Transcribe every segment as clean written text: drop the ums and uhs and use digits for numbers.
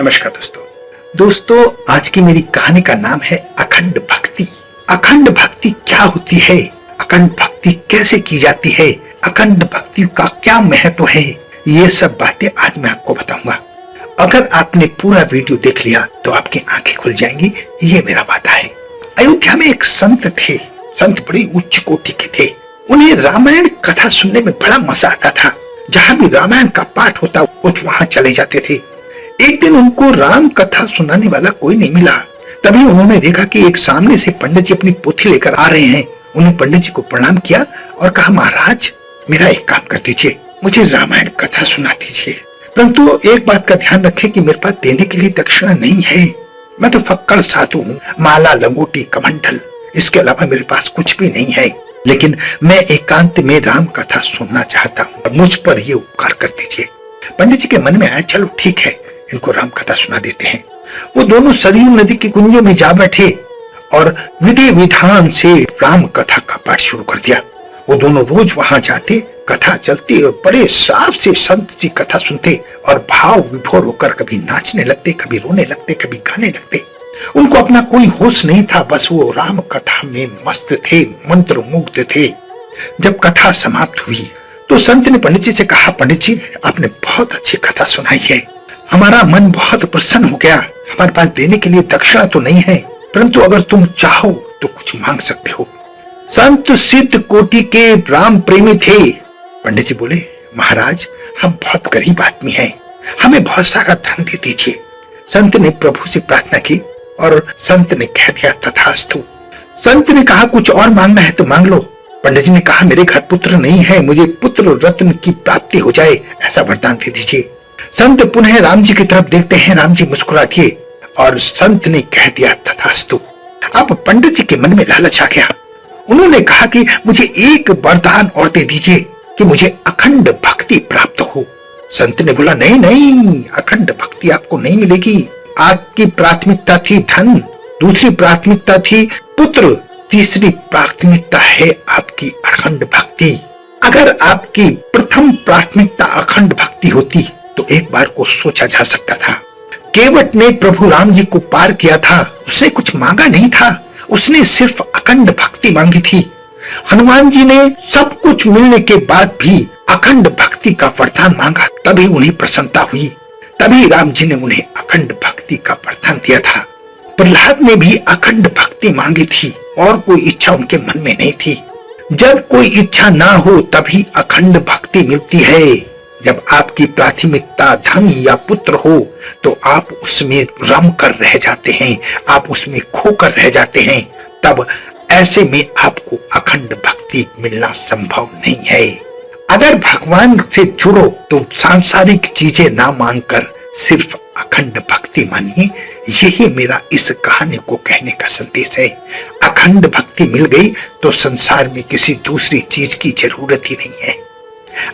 नमस्कार दोस्तों आज की मेरी कहानी का नाम है अखंड भक्ति। अखंड भक्ति क्या होती है, अखंड भक्ति कैसे की जाती है, अखंड भक्ति का क्या महत्व है, ये सब बातें आज मैं आपको बताऊंगा। अगर आपने पूरा वीडियो देख लिया तो आपकी आंखें खुल जाएंगी, ये मेरा वादा है। अयोध्या में एक संत थे। संत बड़ी उच्च कोटि के थे। उन्हें रामायण कथा सुनने में बड़ा मजा आता था। जहाँ भी रामायण का पाठ होता वो वहां चले जाते थे। एक दिन उनको राम कथा सुनाने वाला कोई नहीं मिला। तभी उन्होंने देखा कि एक सामने से पंडित जी अपनी पोथी लेकर आ रहे हैं। उन्हें पंडित जी को प्रणाम किया और कहा, महाराज मेरा एक काम कर दीजिए, मुझे रामायण कथा सुना दीजिए, परंतु एक बात का ध्यान रखें कि मेरे पास देने के लिए दक्षिणा नहीं है। मैं तो फक्कड़ साधु हूँ, माला लंगोटी कमंडल, इसके अलावा मेरे पास कुछ भी नहीं है, लेकिन मैं एकांत में राम कथा सुनना चाहता हूँ, मुझ पर ये उपकार कर दीजिए। पंडित जी के मन में आया, चलो ठीक है, इनको राम कथा सुना देते हैं। वो दोनों सरयू नदी के कुंजों में जा बैठे और विधि विधान से राम कथा का पाठ शुरू कर दिया। वो दोनों रोज वहां जाते, कथा चलती और बड़े साफ से संत जी कथा सुनते और भाव विभोर होकर कभी नाचने लगते, कभी रोने लगते, कभी गाने लगते। उनको अपना कोई होश नहीं था, बस वो राम कथा में मस्त थे, मंत्र मुग्ध थे। जब कथा समाप्त हुई तो संत ने पंडित जी से कहा, पंडित जी आपने बहुत अच्छी कथा सुनाई है, हमारा मन बहुत प्रसन्न हो गया। हमारे पास देने के लिए दक्षिणा तो नहीं है, परंतु अगर तुम चाहो तो कुछ मांग सकते हो। संत सिद्ध कोटि के राम प्रेमी थे। पंडित जी बोले, महाराज हम बहुत गरीब आदमी हैं, हमें बहुत सारा धन दे दीजिए। संत ने प्रभु से प्रार्थना की और संत ने कह दिया, तथास्तु। संत ने कहा, कुछ और मांगना है तो मांग लो। पंडित जी ने कहा, मेरे घर पुत्र नहीं है, मुझे पुत्र रत्न की प्राप्ति हो जाए, ऐसा वरदान दे दीजिए। संत पुनः राम जी की तरफ देखते हैं, राम जी मुस्कुरा दिए और संत ने कह दिया, तथास्तु। अब पंडित जी के मन में लालच आ गया। उन्होंने कहा कि मुझे एक वरदान और दे दीजिए कि मुझे अखंड भक्ति प्राप्त हो। संत ने बोला, नहीं नहीं, अखंड भक्ति आपको नहीं मिलेगी। आपकी प्राथमिकता थी धन, दूसरी प्राथमिकता थी पुत्र, तीसरी प्राथमिकता है आपकी अखंड भक्ति। अगर आपकी प्रथम प्राथमिकता अखंड भक्ति होती तो एक बार को सोचा जा सकता था। केवट ने प्रभु राम जी को पार किया था, उसने कुछ मांगा नहीं था, उसने सिर्फ अखंड भक्ति मांगी थी। हनुमान जी ने सब कुछ मिलने के बाद भी अखंड भक्ति का वरदान मांगा, तभी उन्हें प्रसन्नता हुई, तभी राम जी ने उन्हें अखंड भक्ति का वरदान दिया था। प्रहलाद ने भी अखंड भक्ति मांगी थी और कोई इच्छा उनके मन में नहीं थी। जब कोई इच्छा ना हो तभी अखंड भक्ति मिलती है। जब आपकी प्राथमिकता धन या पुत्र हो तो आप उसमें रम कर रह जाते हैं, आप उसमें खोकर रह जाते हैं। तब ऐसे में आपको अखंड भक्ति मिलना संभव नहीं है। अगर भगवान से जुड़ो तो सांसारिक चीजें ना मांगकर सिर्फ अखंड भक्ति मानिए। यही मेरा इस कहानी को कहने का संदेश है। अखंड भक्ति मिल गई तो संसार में किसी दूसरी चीज की जरूरत ही नहीं है।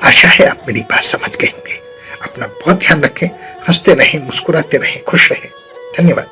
आशा है आप मेरी बात समझ गए होंगे। अपना बहुत ध्यान रखें, हंसते रहें, मुस्कुराते रहें, खुश रहें। धन्यवाद।